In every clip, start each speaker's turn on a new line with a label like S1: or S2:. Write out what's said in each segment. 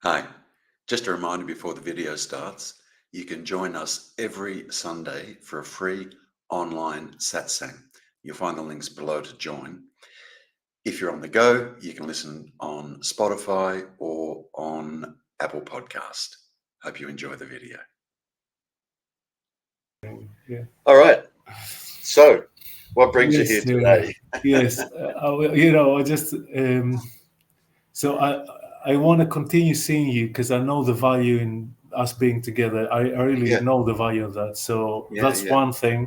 S1: Hi, just a reminder before the video starts, you can join us every Sunday for a free online satsang. You'll find the links below to join. If you're on the go, you can listen on Spotify or on Apple Podcast. Hope you enjoy the video.
S2: Yeah.
S1: All right. So, what brings you here
S2: Yes.
S1: today?
S2: Yes. I just so I want to continue seeing you because I know the value in us being together. I really
S1: Yeah,
S2: know the value of that. So
S1: yeah,
S2: that's
S1: yeah,
S2: one thing.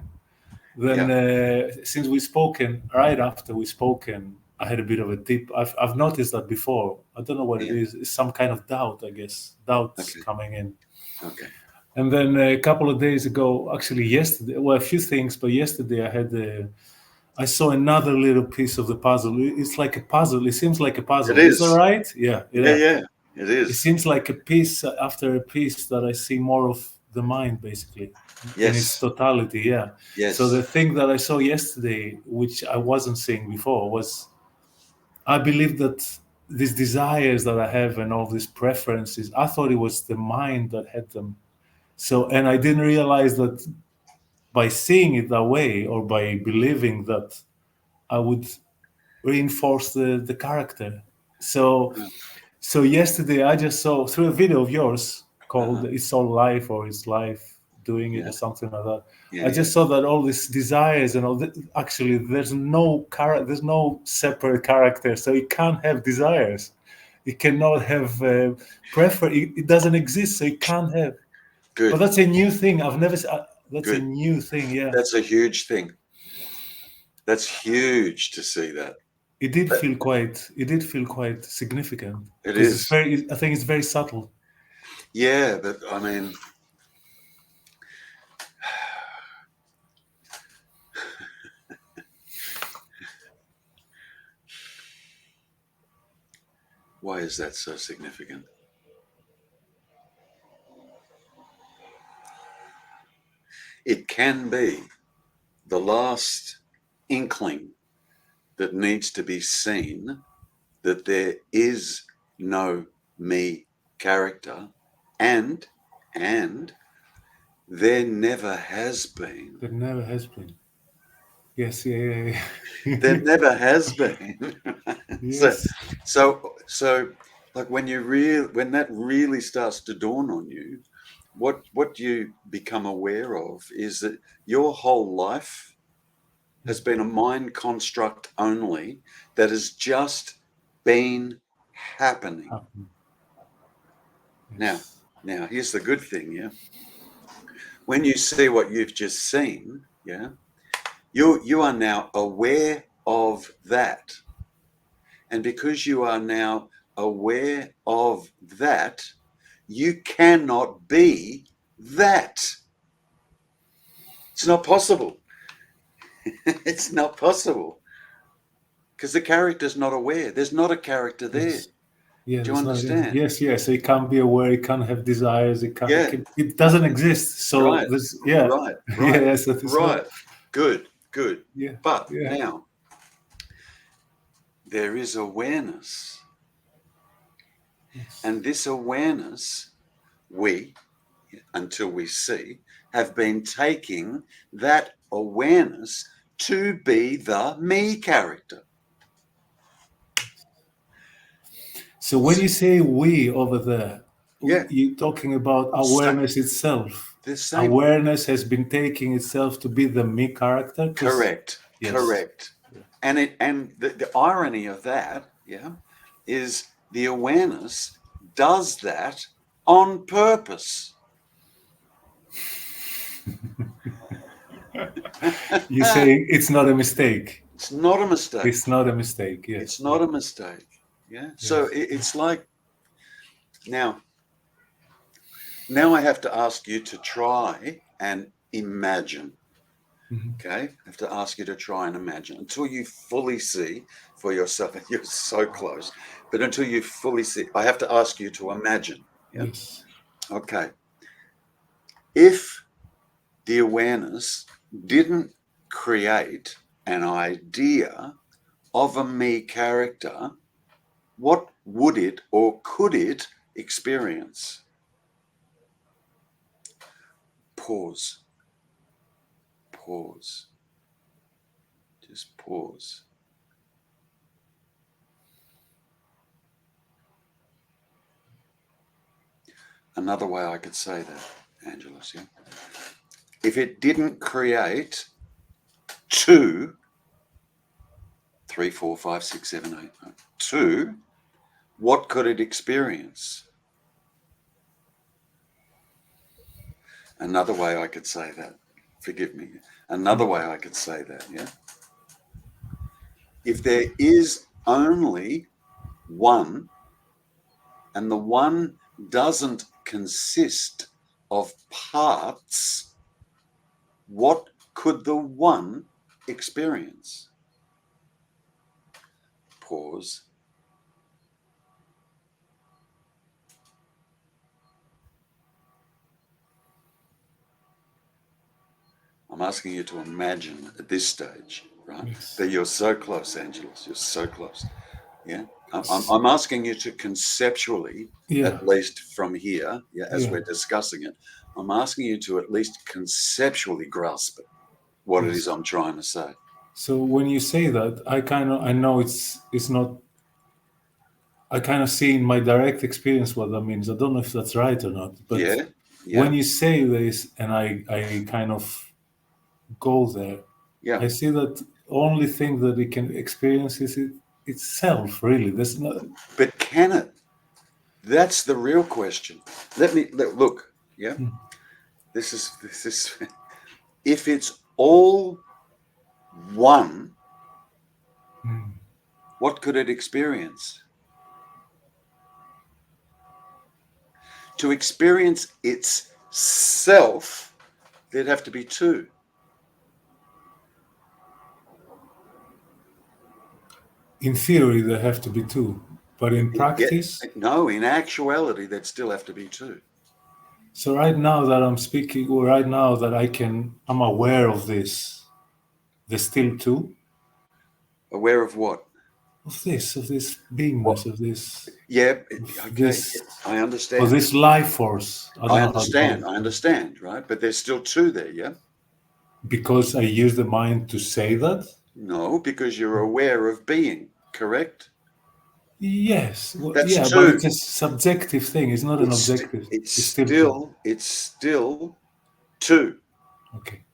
S2: Then
S1: yeah,
S2: since we spoken, right after we spoken, I had a bit of a dip. I've noticed that before. I don't know what it
S1: yeah.
S2: is. It's some kind of doubt, I guess. Doubts
S1: Okay,
S2: coming in.
S1: okay.
S2: And then a couple of days ago, actually yesterday, well, a few things, but yesterday I saw another little piece of the puzzle. It's like a puzzle. It seems like a
S1: It
S2: puzzle. Is that
S1: is.
S2: right? Yeah,
S1: Yeah,
S2: yeah.
S1: yeah, it
S2: It
S1: is.
S2: seems like a piece after a piece that I see more of the mind, basically, in its
S1: Yes,
S2: totality. Yeah. So
S1: yes.
S2: the thing that I saw yesterday, which I wasn't seeing before, was I believe that these desires that I have and all these preferences, I thought it was the mind that had them. So, and I didn't realize that by seeing it that way or by believing that I would reinforce the character. So so yesterday I just saw through a video of yours called
S1: Uh-huh.
S2: "It's All Life" or "It's Life Doing It"
S1: Yeah,
S2: or something like that.
S1: yeah,
S2: I
S1: yeah.
S2: just saw that all these desires and all that, actually there's no separate character, so it can't have desires. It cannot have it doesn't exist, so it can't have. But
S1: Good,
S2: that's a new thing. I've never. That's a
S1: good.
S2: new thing. Yeah.
S1: That's a huge thing. That's huge to see that.
S2: It did
S1: That
S2: feel quite. It did feel quite significant
S1: it
S2: because it's
S1: is.
S2: very. I think it's very subtle.
S1: Yeah, but I mean, why is that so significant? It can be the last inkling that needs to be seen that there is no me character and and there never has been.
S2: There never has been. Yes. Yeah. Yeah.
S1: There
S2: Yeah.
S1: never has been. so
S2: Yes.
S1: so like when that really starts to dawn on you, what you become aware of is that your whole life has been a mind construct only that has just been happening.
S2: Happen.
S1: Now,
S2: Yes.
S1: now here's the good thing, yeah. When you see what you've just seen, yeah, you are now aware of that. And because you are now aware of that, you cannot be that. It's not possible. It's not possible because the character's not aware. There's not a character there.
S2: Yes. Yeah.
S1: Do you
S2: There's not. Yeah.
S1: understand?
S2: Yes. Yes. So it can't be aware. It can't have desires. It can't. It,
S1: Yeah,
S2: can, it doesn't exist. So
S1: right,
S2: there's. Yeah.
S1: right, right,
S2: Yes. That is what.
S1: right. Good, good.
S2: Yeah.
S1: But
S2: Yeah.
S1: now there is awareness,
S2: Yes.
S1: and this awareness, we, until we see, have been taking that awareness to be the me character.
S2: So when you say "we" over there,
S1: Yeah,
S2: you're talking about
S1: sa-
S2: awareness itself.
S1: the same.
S2: Awareness has been taking itself to be the me character. Because
S1: Correct,
S2: yes.
S1: correct. And the irony of that, yeah, is the awareness does that on purpose.
S2: You say it's not a mistake.
S1: It's not a mistake.
S2: It's not a mistake.
S1: It's
S2: Yes. Yeah.
S1: not a mistake. Yeah. So
S2: Yes.
S1: it's like now, now I have to ask you to try and imagine.
S2: Mhm.
S1: Okay. I have to ask you to try and imagine until you fully see for yourself. And you're so close, but until you fully see, I have to ask you to imagine. Yeah.
S2: Yes.
S1: Okay. If the awareness didn't create an idea of a me character, what would it or could it experience. Pause. Pause. Just pause. Another way I could say that, Angelus, yeah? If it didn't create 2, 3, 4, 5, 6, 7, 8, 9, 2, what could it experience? Another way I could say that, forgive me, another way I could say that, yeah? If there is only 1, and the 1 doesn't consist of parts, what could the 1 experience? Pause. I'm asking you to imagine at this stage, right,
S2: Yes.
S1: that you're so close, Angelus, you're so close. Yeah, I'm asking you to conceptually, at least from here, yeah, as we're discussing it, I'm asking you to at least conceptually grasp it, what it is I'm trying to say.
S2: So when you say that, I know it's not. I kind of see in my direct experience what that means. I don't know if that's right or not, but when you say this, and I kind of go there, I see that only thing that it can experience is itself. Really, there's not.
S1: But can it? That's the real question. Look. Yeah, this is. If it's all one, what could it experience? To experience itself, there'd have to be 2.
S2: In theory, there have to be 2, but in practice,
S1: no. In actuality, there'd still have to be 2.
S2: So right now that I'm speaking, or right now that I'm aware of this, there's still 2.
S1: Aware of what?
S2: Of this beingness, of this.
S1: Yeah.
S2: Of
S1: Okay.
S2: this,
S1: I understand.
S2: of this life force.
S1: I understand. Right. But there's still 2 there. Yeah.
S2: Because I use the mind to say that.
S1: No, because you're aware of being. Correct.
S2: Yes. Well,
S1: That's
S2: yeah,
S1: 2.
S2: but it's a subjective thing. It's not an objective.
S1: It's
S2: still
S1: 2.
S2: Okay.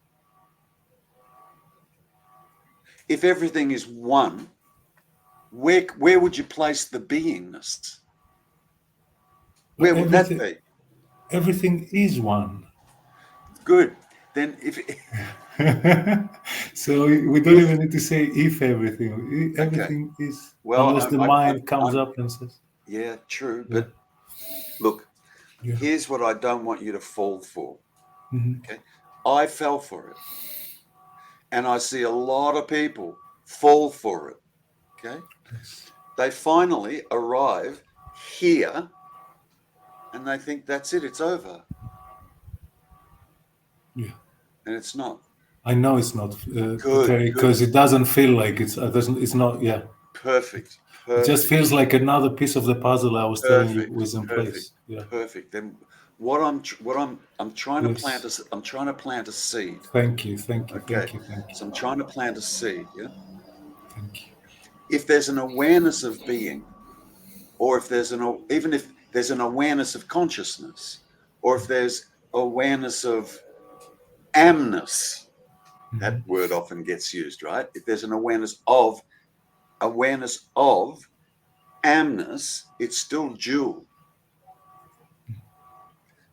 S1: If everything is 1, where would you place the beingness? Where would that be?
S2: Everything is 1.
S1: Good. Then if
S2: so we don't even need to say if everything is,
S1: well,
S2: unless the mind comes up and says.
S1: Yeah, true. But look, here's what I don't want you to fall for. Okay, I fell for it, and I see a lot of people fall for it. Okay, they finally arrive here, and they think that's it. It's over.
S2: Yeah.
S1: And it's not.
S2: I know it's not,
S1: Good,
S2: because it doesn't feel like it's not. Yeah.
S1: Perfect.
S2: It just feels like another piece of the puzzle I was telling you was in place. Yeah.
S1: Perfect. Then what I'm trying to plant I'm trying to plant a seed.
S2: Thank you.
S1: Okay. So I'm trying to plant a seed. Yeah.
S2: Thank you.
S1: If there's an awareness of being, or if there's even if there's an awareness of consciousness, or if there's awareness of amness, that word often gets used, right? If there's an awareness of amness, it's still dual.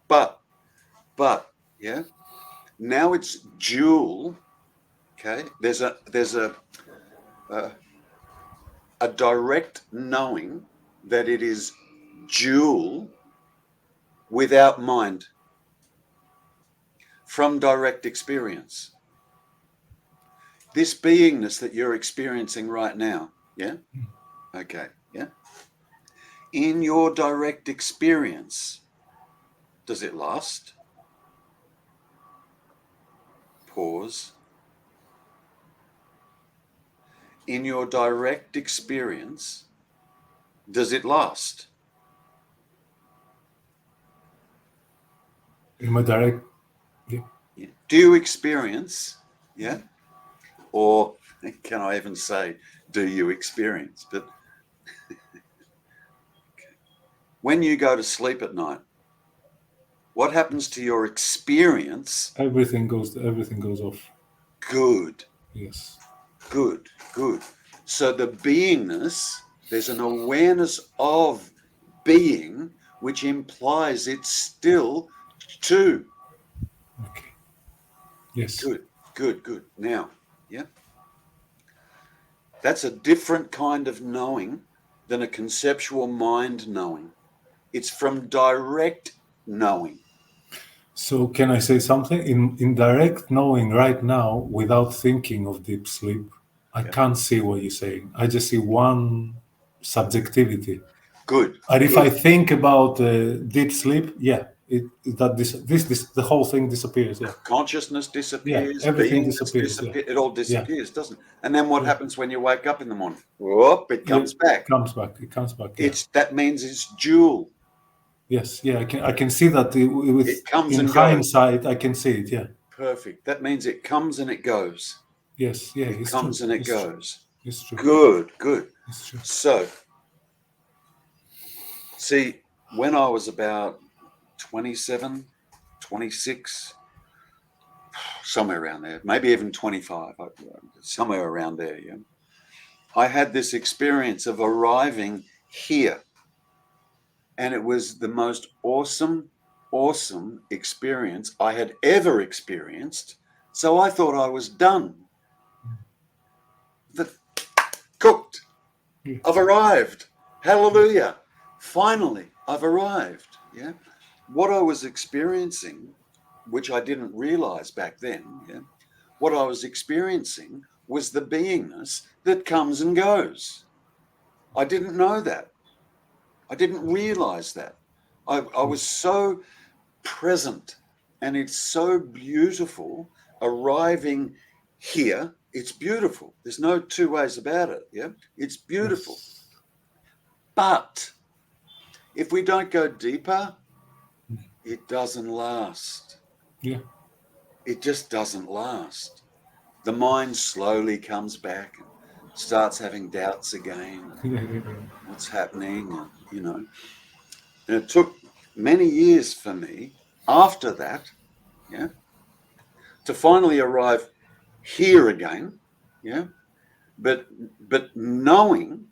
S1: But yeah, now it's dual. Okay, there's a direct knowing that it is dual without mind from direct experience. This beingness that you're experiencing right now, yeah? Okay, yeah? In your direct experience, does it last? Pause. In your direct experience, does it last?
S2: In my direct, yeah.
S1: Yeah. Do you experience, yeah? Or can I even say, do you experience? But when you go to sleep at night, what happens to your experience?
S2: Everything goes off.
S1: Good,
S2: Yes.
S1: good, good. So the beingness, there's an awareness of being, which implies it's still two.
S2: Okay. Yes.
S1: Good, good, good. Now, yeah, that's a different kind of knowing than a conceptual mind knowing. It's from direct knowing.
S2: So can I say something? In direct knowing right now, without thinking of deep sleep, I
S1: Yeah.
S2: can't see what you're saying. I just see one subjectivity.
S1: Good,
S2: And if
S1: good.
S2: I think about deep sleep, yeah, the whole thing disappears. Yeah,
S1: Consciousness
S2: yeah,
S1: disappears,
S2: everything
S1: beingness
S2: disappears. Yeah,
S1: disappears, it all
S2: yeah,
S1: disappears, doesn't it? And then what
S2: yeah.
S1: happens when you wake up in the morning? Whoop, it
S2: Yeah,
S1: comes back.
S2: it comes back. It comes back. Yeah.
S1: That means it's dual.
S2: Yes. Yeah. I can see that with
S1: It comes
S2: in
S1: and goes.
S2: hindsight. I can see it. Yeah.
S1: Perfect. That means it comes and it goes.
S2: Yes. Yeah.
S1: It
S2: It's true.
S1: comes and it
S2: It's true.
S1: goes.
S2: It's true.
S1: Good, good.
S2: It's true.
S1: So, see, when I was about 27, 26, somewhere around there, maybe even 25, somewhere around there, yeah, I had this experience of arriving here. And it was the most awesome, awesome experience I had ever experienced. So I thought I was done. Cooked.
S2: Yeah.
S1: I've arrived. Hallelujah. Finally, I've arrived. Yeah. What I was experiencing, which I didn't realize back then, yeah, what I was experiencing was the beingness that comes and goes. I didn't know that. I didn't realize that. I was so present, and it's so beautiful arriving here. It's beautiful. There's no two ways about it. Yeah, it's beautiful.
S2: Yes.
S1: But if we don't go deeper, it doesn't last.
S2: Yeah.
S1: It just doesn't last. The mind slowly comes back and starts having doubts again. What's happening? And it took many years for me after that, yeah, to finally arrive here again, yeah, but knowing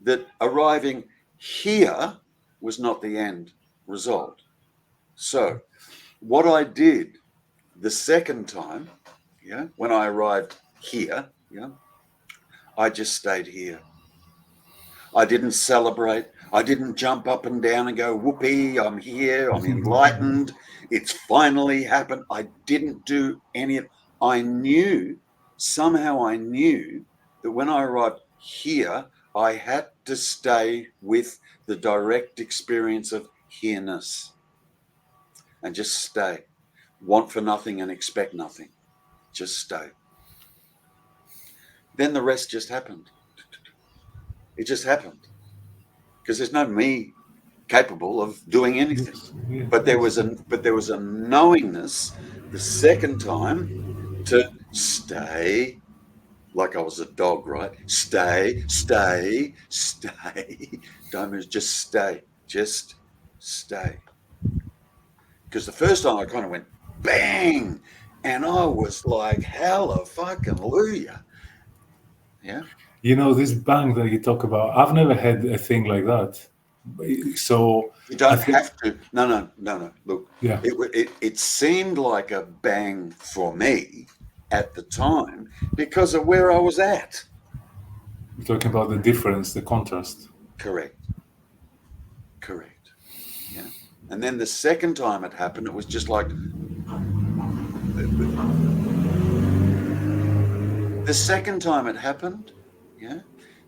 S1: that arriving here was not the end result. So what I did the second time, yeah, when I arrived here, yeah, I just stayed here. I didn't celebrate. I didn't jump up and down and go, whoopee, I'm here, I'm enlightened, it's finally happened. I didn't do any of it. Somehow I knew that when I arrived here, I had to stay with the direct experience of here-ness and just stay. Want for nothing and expect nothing. Just stay. Then the rest just happened. It just happened. Because there's no me capable of doing anything.
S2: Yes. Yeah.
S1: But there
S2: Yes.
S1: was a knowingness the second time to stay, like I was a dog, right? Stay, stay, stay. Don't move, just stay. Just stay. Because the first time I kind of went bang, and I was like, hallelujah. Yeah.
S2: This bank that you talk about, I've never had a thing like that. So
S1: You
S2: I
S1: don't
S2: think,
S1: have to. No. Look,
S2: yeah,
S1: it seemed like a bang for me at the time because of where I was at.
S2: you're talking about the difference, the contrast.
S1: Correct. Yeah. And then the second time it happened, it was just like the second time it happened, yeah,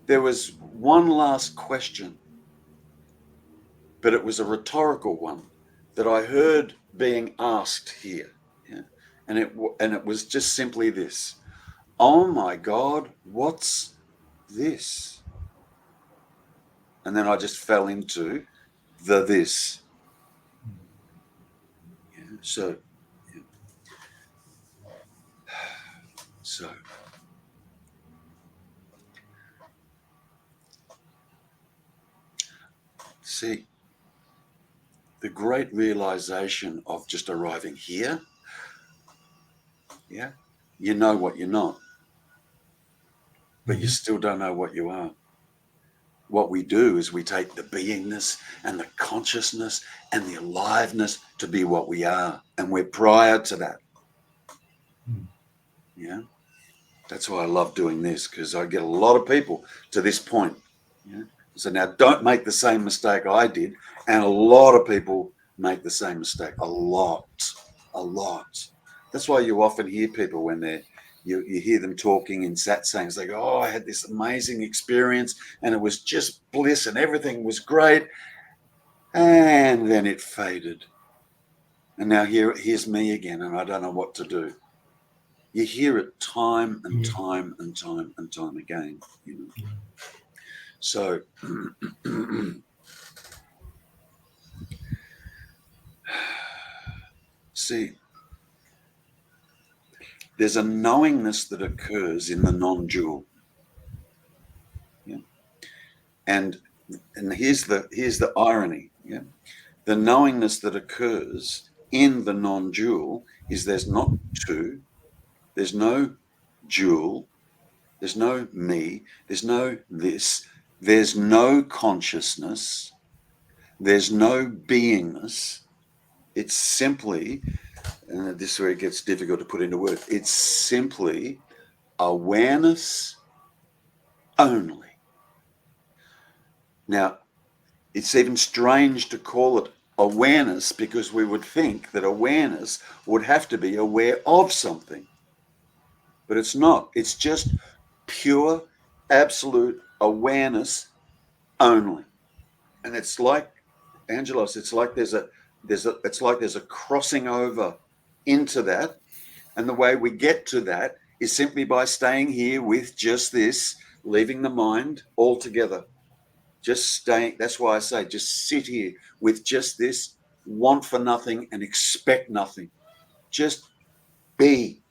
S1: there was one last question, but it was a rhetorical one that I heard being asked here. Yeah. And it was just simply this. Oh my God, what's this? And then I just fell into this. Yeah. So, see, the great realization of just arriving here, yeah, you know what you're not, but you still don't know what you are. What we do is we take the beingness and the consciousness and the aliveness to be what we are, and we're prior to that. Yeah, that's why I love doing this, because I get a lot of people to this point. Yeah, so now don't make the same mistake I did, and a lot of people make the same mistake. A lot. That's why you often hear people when you hear them talking in satsangs. They go, "Oh, I had this amazing experience, and it was just bliss, and everything was great." And then it faded. And now here's me again, and I don't know what to do. You hear it time and time and time and time again. You know? So, see, there's a knowingness that occurs in the non-dual. Yeah? And here's the irony. Yeah? The knowingness that occurs in the non-dual is there's not two, there's no dual, there's no me, there's no this, there's no consciousness, there's no beingness. It's simply, and this is where it gets difficult to put into words, it's simply awareness only. Now, it's even strange to call it awareness, because we would think that awareness would have to be aware of something. But it's not. It's just pure, absolute awareness only. And it's like, Angelos, it's like there's a crossing over into that. And the way we get to that is simply by staying here with just this, leaving the mind altogether. Just staying. That's why I say just sit here with just this, want for nothing and expect nothing. Just be,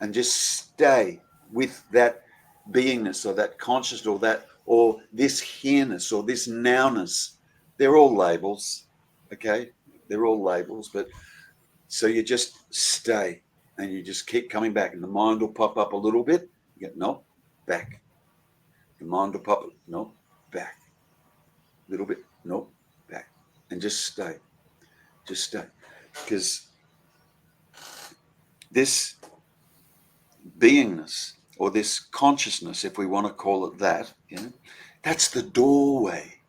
S1: and just stay with that beingness or that consciousness or this here-ness or this now-ness. They're all labels, okay? They're all labels, but so you just stay and you just keep coming back, and the mind will pop up a little bit. You get no, back. The mind will pop up, no, back. A little bit, no, back. And just stay. Just stay. Because this beingness or this consciousness, if we want to call it that, that's the doorway.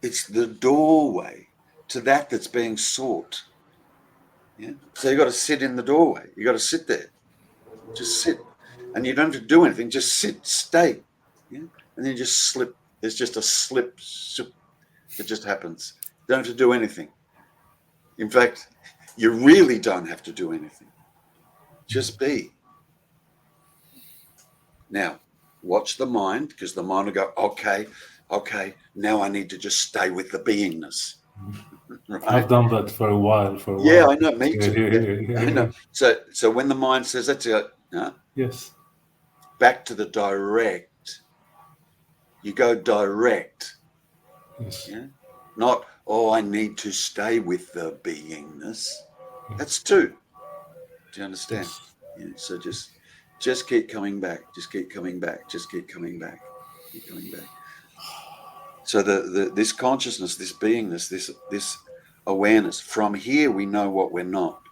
S1: It's the doorway to that that's being sought. Yeah. So you got to sit in the doorway. You got to sit there. Just sit. And you don't have to do anything. Just sit, stay. Yeah. And then you just slip. There's just a slip. It just happens. You don't have to do anything. In fact, you really don't have to do anything. Just be. Now, watch the mind, because the mind will go, okay, now I need to just stay with the beingness. Right?
S2: I've done that for a while.
S1: Yeah, I know, me too. Yeah, I know. So when the mind says that's it,
S2: yes,
S1: back to the direct. You go direct.
S2: yes.
S1: Yeah? Not, I need to stay with the beingness. That's two. Do you understand?
S2: Yes.
S1: Yeah, so just keep coming back. Just keep coming back. Just keep coming back. Keep coming back. So this consciousness, this beingness, this awareness, from here we know what we're not.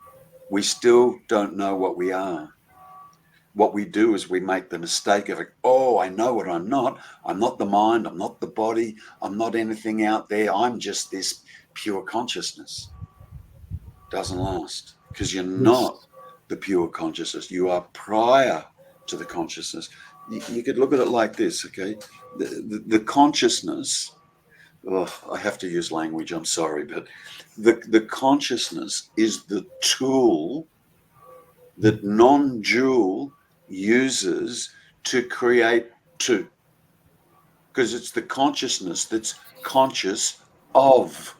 S1: We still don't know what we are. What we do is we make the mistake of, I know what I'm not. I'm not the mind. I'm not the body. I'm not anything out there. I'm just this pure consciousness. Doesn't last, because you're not the pure consciousness. You are prior to the consciousness. You could look at it like this, okay? The consciousness, I have to use language, I'm sorry, but the consciousness is the tool that non-dual uses to create two. Because it's the consciousness that's conscious of.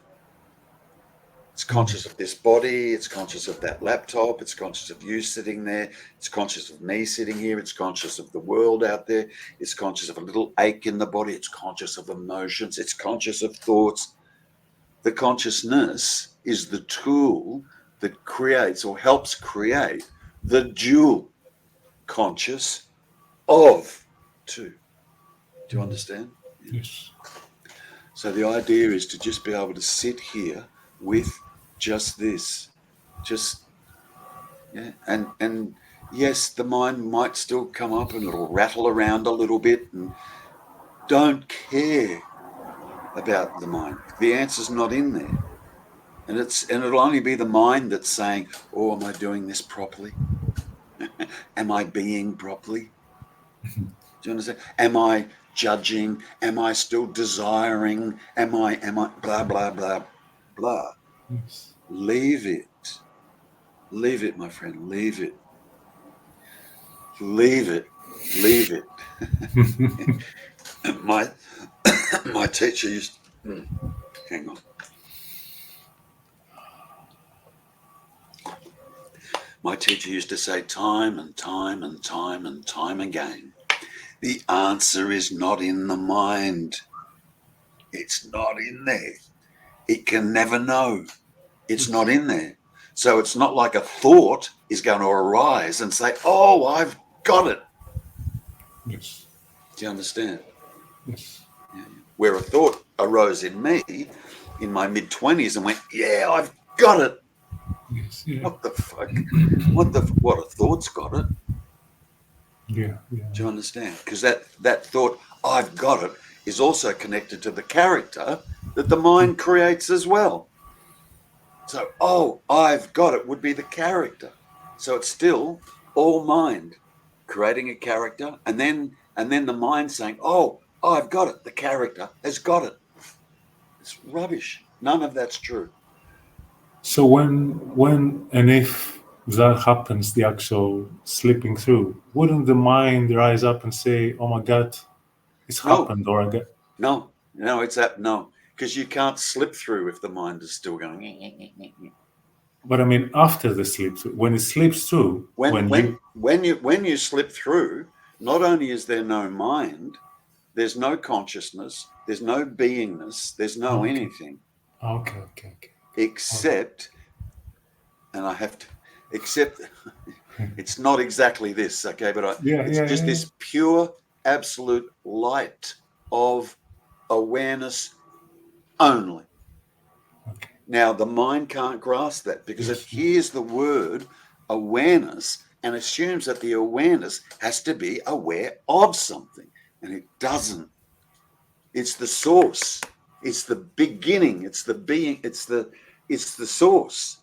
S1: It's conscious of this body, it's conscious of that laptop, it's conscious of you sitting there, it's conscious of me sitting here, it's conscious of the world out there, it's conscious of a little ache in the body, it's conscious of emotions, it's conscious of thoughts. The consciousness is the tool that creates or helps create the dual conscious of two. Do you understand?
S2: Yes.
S1: So the idea is to just be able to sit here with just this, and yes, the mind might still come up and it'll rattle around a little bit, and don't care about the mind. The answer's not in there, and it'll only be the mind that's saying, "Oh, am I doing this properly? Am I being properly? Do you understand? Am I judging? Am I still desiring? Am I blah blah blah blah?"
S2: Yes.
S1: Leave it, my friend. Leave it. My teacher used hang on. My teacher used to say time and time and time and time again, the answer is not in the mind. It's not in there. It can never know. It's not in there. So it's not like a thought is going to arise and say, "Oh, I've got it."
S2: Yes.
S1: Do you understand?
S2: Yes.
S1: Yeah. Where a thought arose in me in my mid-20s and went, "Yeah, I've got it."
S2: Yes. Yeah.
S1: What the fuck? What a thought's got it?
S2: Yeah. Yeah.
S1: Do you understand? Because that thought, "I've got it," is also connected to the character that the mind creates as well. So, "Oh, I've got it" would be the character. So it's still all mind creating a character, and then the mind saying, "Oh, I've got it." The character has got it. It's rubbish. None of that's true.
S2: So when and if that happens, the actual slipping through, wouldn't the mind rise up and say, "Oh my God, it's happened," or I get?
S1: No, it's that no, because you can't slip through if the mind is still going.
S2: But I mean, after the slip through, when it slips through,
S1: When you slip through, not only is there no mind, there's no consciousness, there's no beingness, there's no anything
S2: Okay.
S1: except, and I have to except it's not exactly this, okay, but it's just this pure absolute light of awareness only.
S2: Okay.
S1: Now, the mind can't grasp that because it hears the word awareness and assumes that the awareness has to be aware of something, and it doesn't. It's the source. It's the beginning. It's the being. It's the source,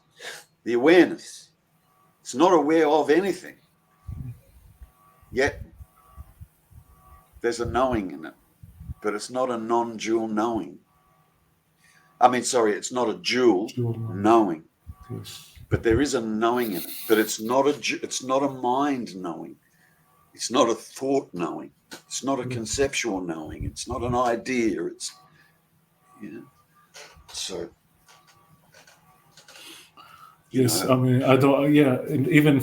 S1: the awareness. It's not aware of anything. Yet there's a knowing in it, but it's not a non-dual knowing. I mean, sorry, it's not a dual knowing.
S2: Yes.
S1: But there is a knowing in it. But it's not a mind knowing. It's not a thought knowing. It's not a conceptual knowing. It's not an idea. It's so.
S2: Yes, I mean, I don't. Yeah, and even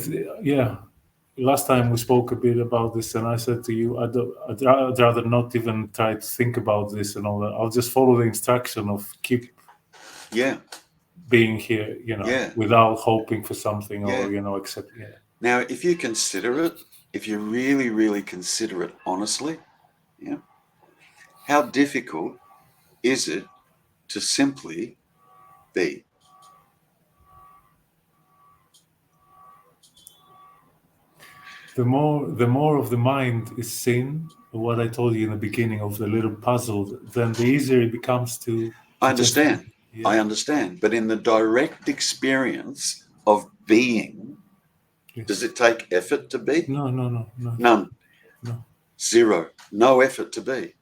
S2: last time we spoke a bit about this, and I said to you, I'd rather not even try to think about this and all that. I'll just follow the instruction of keep being here, without hoping for something or accept. Yeah.
S1: Now, if you consider it, if you really, really consider it honestly, how difficult is it to simply be?
S2: The more of the mind is seen, what I told you in the beginning of the little puzzle, then the easier it becomes to
S1: I understand. I understand. But in the direct experience of being, does it take effort to be?
S2: No.
S1: None.
S2: No.
S1: Zero. No effort to be.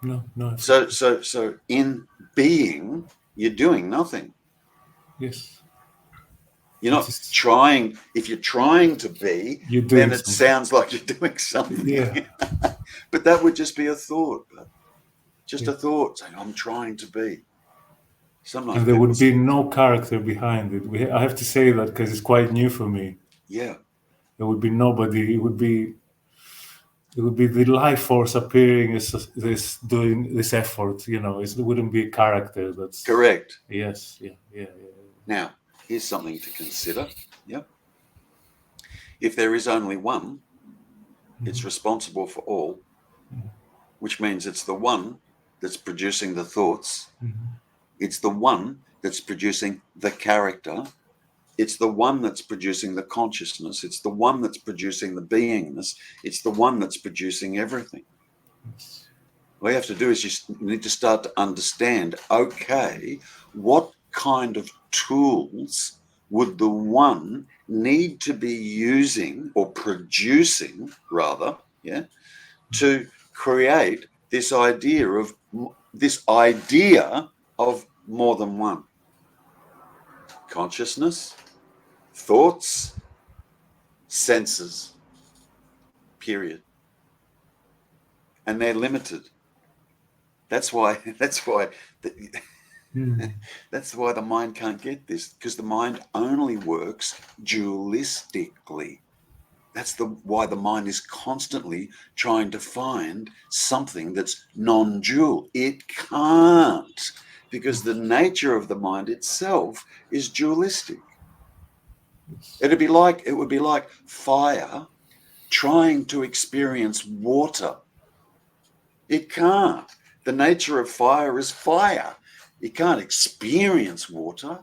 S2: No.
S1: So in being, you're doing nothing.
S2: Yes.
S1: You're not trying. If you're trying to be, then it sounds like you're doing something.
S2: Yeah.
S1: But that would just be a thought. Just a thought saying, "I'm trying to be." Sometimes
S2: And there
S1: people
S2: would be no character behind it. I have to say that because it's quite new for me.
S1: yeah,
S2: There would be nobody. It would be the life force appearing as this doing this effort. It wouldn't be a character. That's
S1: correct.
S2: yes, yeah.
S1: Now, here's something to consider. Yeah. If there is only one, it's responsible for all, which means it's the one that's producing the thoughts. It's the one that's producing the character. It's the one that's producing the consciousness. It's the one that's producing the beingness. It's the one that's producing everything. All you have to do is you need to start to understand, okay, what kind of tools would the one need to be using or producing, rather, yeah, to create this idea of more than one? Consciousness, thoughts, senses, period. And they're limited. That's why that's why the mind can't get this, because the mind only works dualistically. That's why the mind is constantly trying to find something that's non-dual. It can't, because the nature of the mind itself is dualistic. It would be like fire trying to experience water. It can't. The nature of fire is fire. It can't experience water.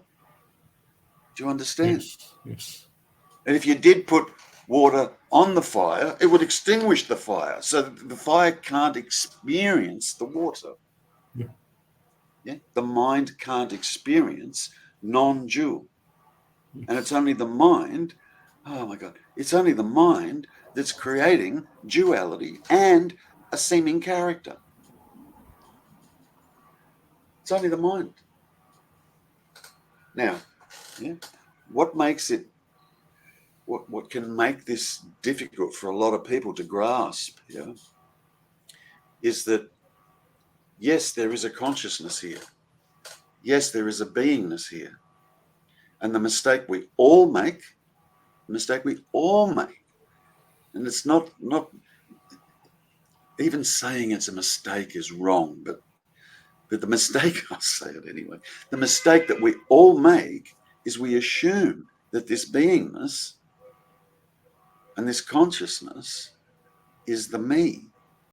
S1: Do you understand?
S2: Yes.
S1: And if you did put water on the fire, it would extinguish the fire. So the fire can't experience the water. Yeah? The mind can't experience non-dual. And it's only the mind, oh my God, it's only the mind that's creating duality and a seeming character. It's only the mind. Now, yeah, what can make this difficult for a lot of people to grasp, yeah, is that, yes, there is a consciousness here. Yes, there is a beingness here. And the mistake we all make, and it's not even saying it's a mistake is wrong, but the mistake, I'll say it anyway, the mistake that we all make is we assume that this beingness and this consciousness is the me.